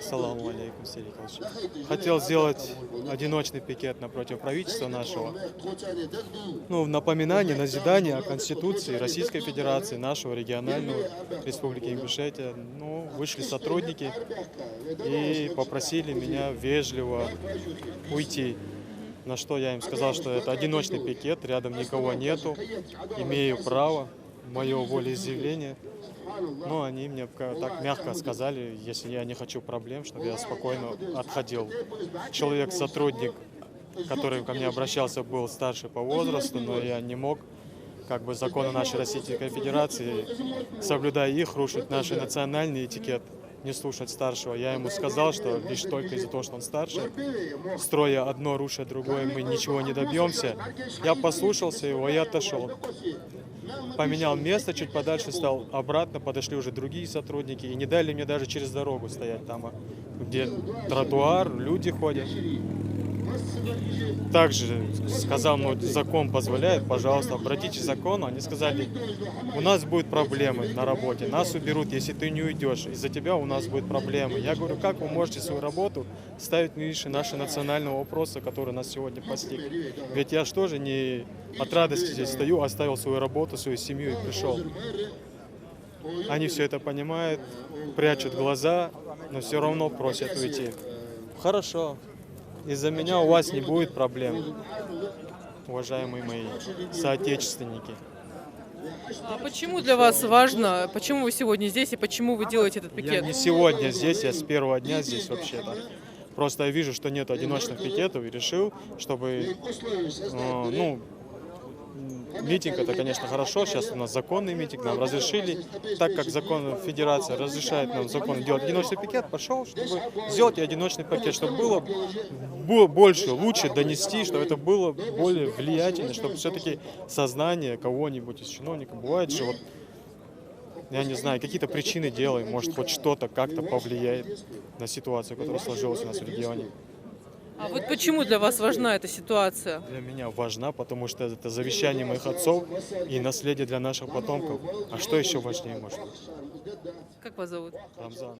Саламу алейкум, Сергей Николаевич. Хотел сделать одиночный пикет напротив правительства нашего. Ну, в напоминание, назидание о Конституции Российской Федерации, нашего регионального, Республики Ингушетия. Ну, вышли сотрудники и попросили меня вежливо уйти. На что я им сказал, что это одиночный пикет, рядом никого нету, имею право, мое волеизъявление. Но они мне так мягко сказали, если я не хочу проблем, чтобы я спокойно отходил. Человек, сотрудник, который ко мне обращался, был старше по возрасту, но я не мог, как бы законы нашей Российской Федерации, соблюдая их, рушить наш национальный этикет, не слушать старшего. Я ему сказал, что лишь только из-за того, что он старше, строя одно, руша другое, мы ничего не добьемся. Я послушался его и отошел. Поменял место, чуть подальше стал, обратно подошли уже другие сотрудники и не дали мне даже через дорогу стоять там, где тротуар, люди ходят. Также сказал, ну, закон позволяет, пожалуйста, обратитесь к закону. Они сказали, у нас будут проблемы на работе, нас уберут, если ты не уйдешь, из-за тебя у нас будут проблемы. Я говорю, как вы можете свою работу ставить выше нашего национального вопроса, который нас сегодня постиг? Ведь я же тоже не от радости здесь стою, оставил свою работу, свою семью и пришел. Они все это понимают, прячут глаза, но все равно просят уйти. Хорошо. Из-за меня у вас не будет проблем, уважаемые мои соотечественники. А почему для вас важно, почему вы сегодня здесь и почему вы делаете этот Я пикет? не сегодня здесь, я с первого дня здесь вообще-то. Просто я вижу, что нет одиночных пикетов и решил, чтобы, ну, митинг это, конечно, хорошо. Сейчас у нас законный митинг, нам разрешили, так как закон Федерации разрешает нам закон делать одиночный пикет, пошел, чтобы сделать и одиночный пакет, чтобы было больше, лучше донести, чтобы это было более влиятельно, чтобы все-таки сознание кого-нибудь из чиновников, бывает же, вот, я не знаю, какие-то причины делаем, может, хоть что-то как-то повлияет на ситуацию, которая сложилась у нас в регионе. А вот почему для вас важна эта ситуация? Для меня важна, потому что это завещание моих отцов и наследие для наших потомков. А что еще важнее может быть? Как вас зовут? Рамзан.